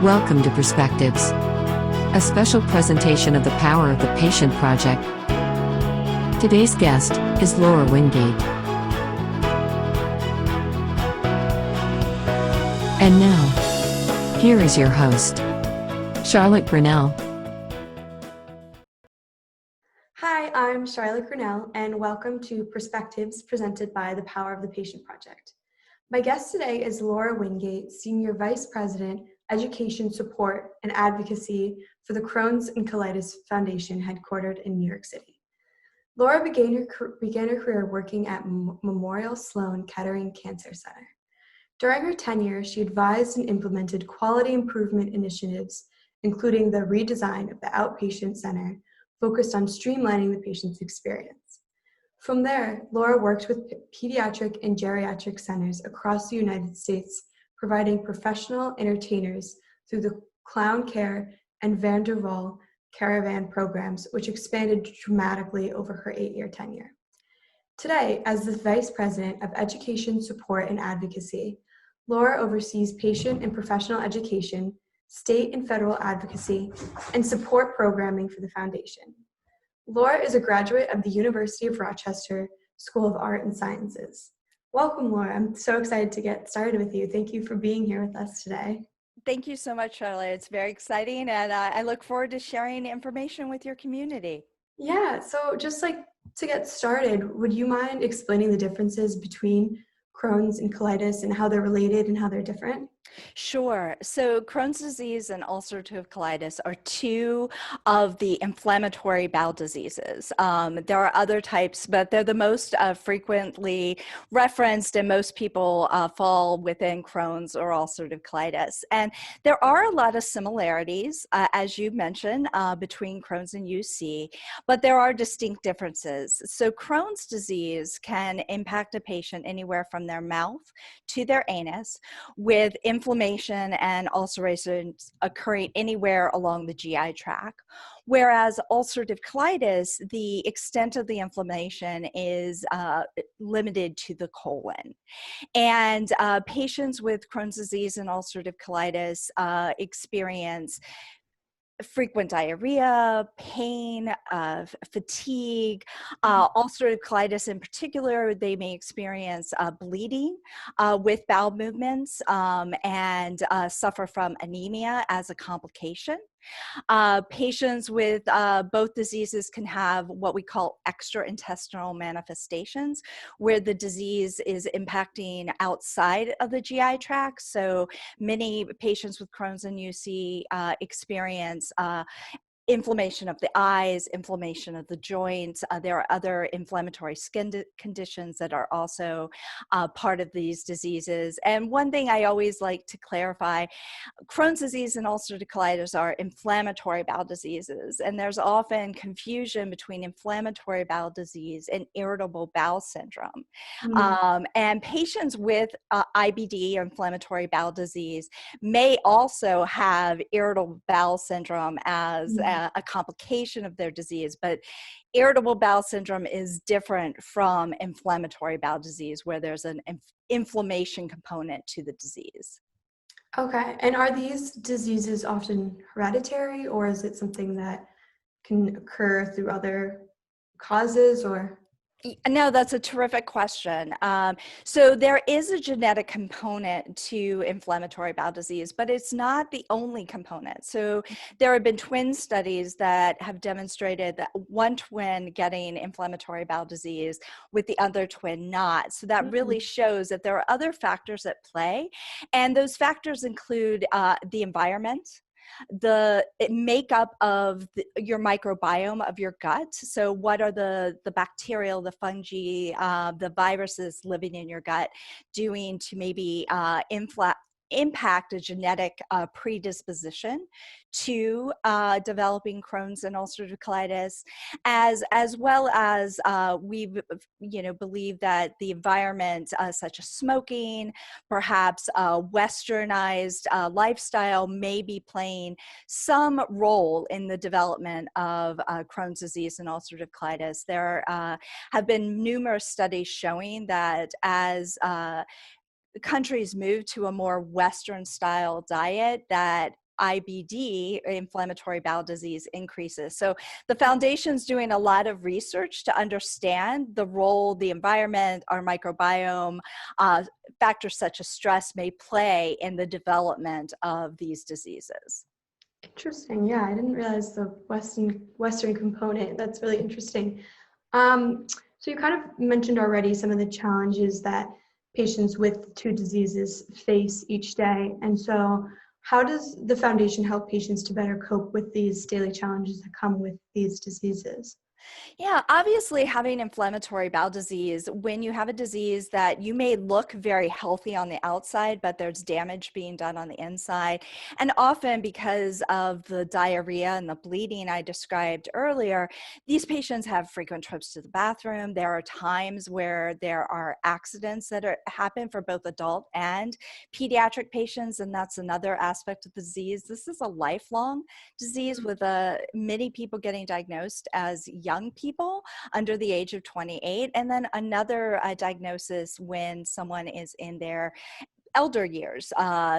Welcome to Perspectives, a special presentation of the Power of the Patient Project. Today's guest is Laura Wingate. And now, here is your host, Charlotte Grinnell. Hi, I'm Charlotte Grinnell, and welcome to Perspectives presented by the Power of the Patient Project. My guest today is Laura Wingate, Senior Vice President, Education Support and Advocacy for the Crohn's and Colitis Foundation headquartered in New York City. Laura began her career working at Memorial Sloan Kettering Cancer Center. During her tenure, she advised and implemented quality improvement initiatives, including the redesign of the outpatient center, focused on streamlining the patient's experience. From there, Laura worked with pediatric and geriatric centers across the United States, providing professional entertainers through the Clown Care and Van der Waal Caravan programs, which expanded dramatically over her 8-year tenure. Today, as the Vice President of Education Support and Advocacy, Laura oversees patient and professional education, state and federal advocacy, and support programming for the foundation. Laura is a graduate of the University of Rochester School of Art and Sciences. Welcome, Laura. I'm so excited to get started with you. Thank you for being here with us today. Thank you so much, Charlotte. It's very exciting, and I look forward to sharing information with your community. Yeah, so just like to get started, would you mind explaining the differences between Crohn's and colitis and how they're related and how they're different? Sure. So Crohn's disease and ulcerative colitis are two of the inflammatory bowel diseases. There are other types, but they're the most frequently referenced, and most people fall within Crohn's or ulcerative colitis. And there are a lot of similarities, as you mentioned, between Crohn's and UC, but there are distinct differences. So Crohn's disease can impact a patient anywhere from their mouth to their anus, with inflammation and ulcerations occurring anywhere along the GI tract. Whereas ulcerative colitis, the extent of the inflammation is limited to the colon. And patients with Crohn's disease and ulcerative colitis experience frequent diarrhea, pain, fatigue, ulcerative colitis in particular. They may experience bleeding with bowel movements and suffer from anemia as a complication. Patients with both diseases can have what we call extraintestinal manifestations, where the disease is impacting outside of the GI tract. So many patients with Crohn's and UC experience inflammation of the eyes, inflammation of the joints. There are other inflammatory skin conditions that are also part of these diseases. And one thing I always like to clarify, Crohn's disease and ulcerative colitis are inflammatory bowel diseases, and there's often confusion between inflammatory bowel disease and irritable bowel syndrome. And patients with IBD, or inflammatory bowel disease, may also have irritable bowel syndrome as a complication of their disease, but irritable bowel syndrome is different from inflammatory bowel disease, where there's an inflammation component to the disease. Okay, and are these diseases often hereditary, or is it something that can occur through other causes, or? No, that's a terrific question. So there is a genetic component to inflammatory bowel disease, but it's not the only component. So there have been twin studies that have demonstrated that one twin getting inflammatory bowel disease with the other twin not. So that really shows that there are other factors at play. And those factors include the environment, the makeup of your microbiome of your gut. So what are the bacterial, the fungi, the viruses living in your gut doing to maybe impact a genetic predisposition to developing Crohn's and ulcerative colitis, as well as we believe that the environment, such as smoking, perhaps westernized lifestyle, may be playing some role in the development of Crohn's disease and ulcerative colitis. There have been numerous studies showing that as countries move to a more Western style diet, that IBD, inflammatory bowel disease, increases. So the foundation's doing a lot of research to understand the role the environment, our microbiome, factors such as stress may play in the development of these diseases. Interesting. Yeah, I didn't realize the Western component. That's really interesting. So you kind of mentioned already some of the challenges that patients with two diseases face each day. And so how does the foundation help patients to better cope with these daily challenges that come with these diseases? Yeah, obviously having inflammatory bowel disease, when you have a disease that you may look very healthy on the outside, but there's damage being done on the inside. And often because of the diarrhea and the bleeding I described earlier, these patients have frequent trips to the bathroom. There are times where there are accidents that happen for both adult and pediatric patients, and that's another aspect of the disease. This is a lifelong disease with many people getting diagnosed as young people under the age of 28, and then another diagnosis when someone is in their elder years,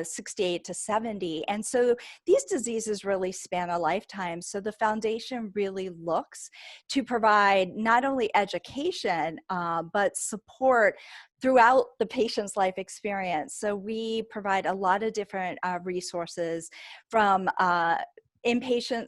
68 to 70. And so these diseases really span a lifetime. So the foundation really looks to provide not only education, but support throughout the patient's life experience. So we provide a lot of different resources from in-person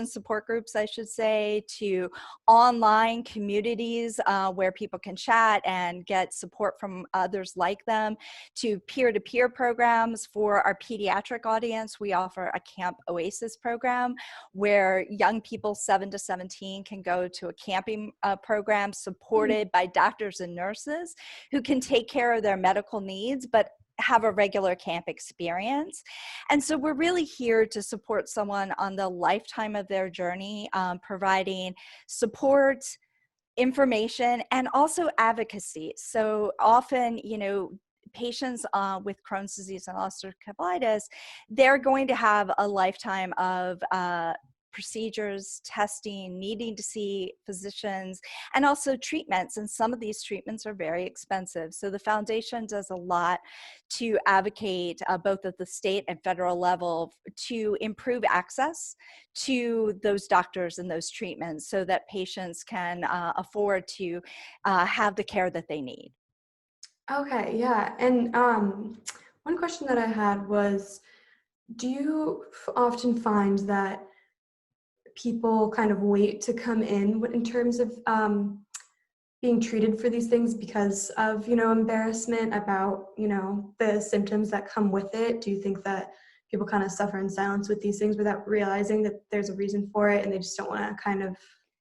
support groups, I should say, to online communities where people can chat and get support from others like them, to peer-to-peer programs. For our pediatric audience, we offer a Camp Oasis program where young people 7 to 17 can go to a camping program supported by doctors and nurses who can take care of their medical needs, but have a regular camp experience. And so we're really here to support someone on the lifetime of their journey, providing support, information, and also advocacy. So often, patients with Crohn's disease and ulcerative colitis, they're going to have a lifetime of procedures, testing, needing to see physicians, and also treatments. And some of these treatments are very expensive. So the foundation does a lot to advocate both at the state and federal level to improve access to those doctors and those treatments so that patients can afford to have the care that they need. Okay, yeah. And one question that I had was, do you often find that people kind of wait to come in terms of being treated for these things because of, embarrassment about, the symptoms that come with it? Do you think that people kind of suffer in silence with these things without realizing that there's a reason for it and they just don't want to kind of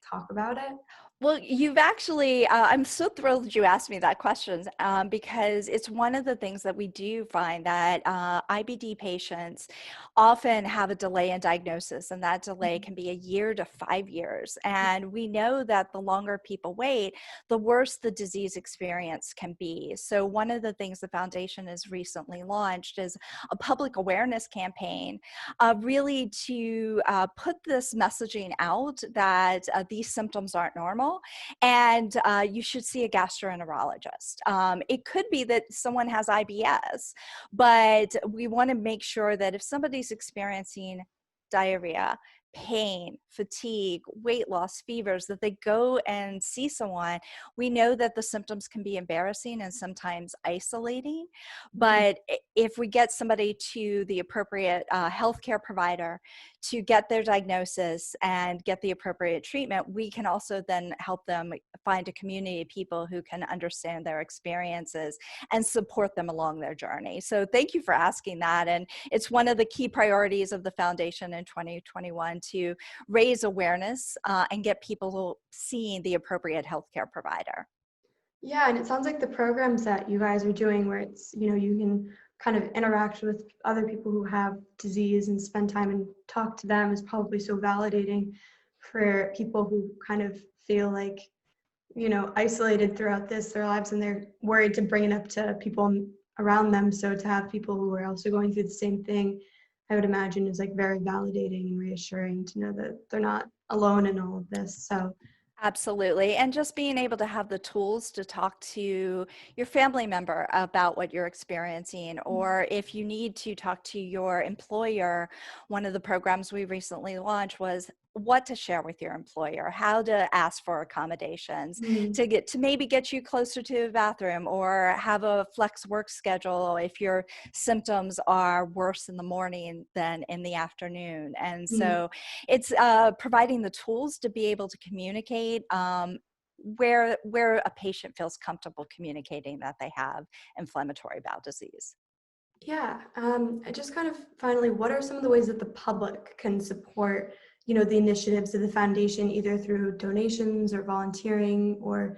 talk about it? Well, you've actually, I'm so thrilled you asked me that question because it's one of the things that we do find that IBD patients often have a delay in diagnosis, and that delay can be a year to 5 years. And we know that the longer people wait, the worse the disease experience can be. So one of the things the foundation has recently launched is a public awareness campaign really to put this messaging out that these symptoms aren't normal and you should see a gastroenterologist. It could be that someone has IBS, but we want to make sure that if somebody's experiencing diarrhea, pain, fatigue, weight loss, fevers, that they go and see someone. We know that the symptoms can be embarrassing and sometimes isolating, but if we get somebody to the appropriate healthcare provider to get their diagnosis and get the appropriate treatment, we can also then help them find a community of people who can understand their experiences and support them along their journey. So thank you for asking that. And it's one of the key priorities of the foundation in 2021 to raise awareness and get people seeing the appropriate healthcare provider. Yeah, and it sounds like the programs that you guys are doing where it's, you can kind of interact with other people who have disease and spend time and talk to them is probably so validating for people who kind of feel like, isolated throughout their lives, and they're worried to bring it up to people around them. So to have people who are also going through the same thing, I would imagine is like very validating and reassuring to know that they're not alone in all of this. So Absolutely. And just being able to have the tools to talk to your family member about what you're experiencing, or if you need to talk to your employer. One of the programs we recently launched was what to share with your employer, how to ask for accommodations Mm, to get to maybe get you closer to the bathroom, or have a flex work schedule if your symptoms are worse in the morning than in the afternoon. And mm. so it's providing the tools to be able to communicate where a patient feels comfortable communicating that they have inflammatory bowel disease. Yeah, I just kind of finally, what are some of the ways that the public can support, the initiatives of the foundation, either through donations or volunteering or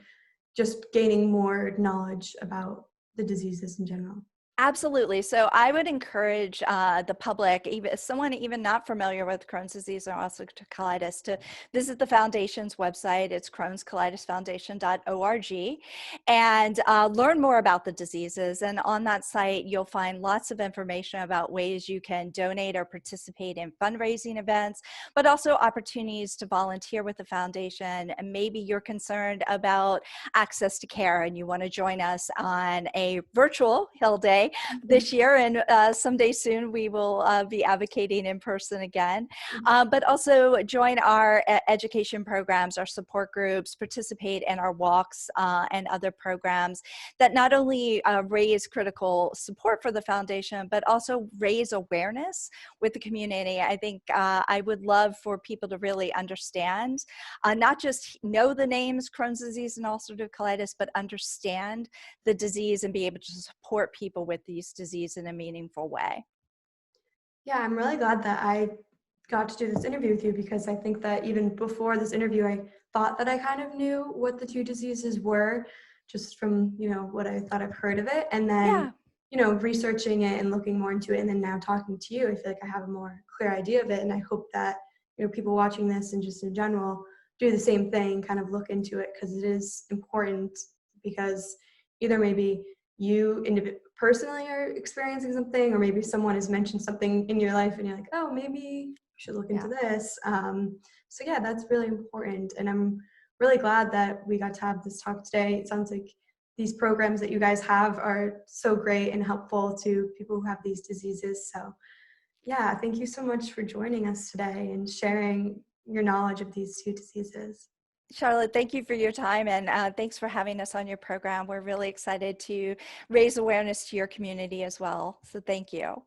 just gaining more knowledge about the diseases in general? Absolutely. So I would encourage the public, even someone even not familiar with Crohn's disease or ulcerative colitis, to visit the foundation's website. It's crohnscolitisfoundation.org, and learn more about the diseases. And on that site, you'll find lots of information about ways you can donate or participate in fundraising events, but also opportunities to volunteer with the foundation. And maybe you're concerned about access to care and you want to join us on a virtual Hill Day this year, and someday soon we will be advocating in person again. But also join our education programs, our support groups, participate in our walks and other programs that not only raise critical support for the foundation, but also raise awareness with the community. I think I would love for people to really understand, not just know the names Crohn's disease and ulcerative colitis, but understand the disease and be able to support people with these disease in a meaningful way. Yeah, I'm really glad that I got to do this interview with you, because I think that even before this interview, I thought that I kind of knew what the two diseases were just from, what I thought I've heard of it. And then, Yeah. researching it and looking more into it, and then now talking to you, I feel like I have a more clear idea of it. And I hope that, people watching this and just in general do the same thing, kind of look into it, because it is important, because either maybe you personally are experiencing something, or maybe someone has mentioned something in your life and you're like, oh, maybe we should look into Yeah. this. So yeah, that's really important. And I'm really glad that we got to have this talk today. It sounds like these programs that you guys have are so great and helpful to people who have these diseases. So yeah, thank you so much for joining us today and sharing your knowledge of these two diseases. Charlotte, thank you for your time, and thanks for having us on your program. We're really excited to raise awareness to your community as well. So thank you.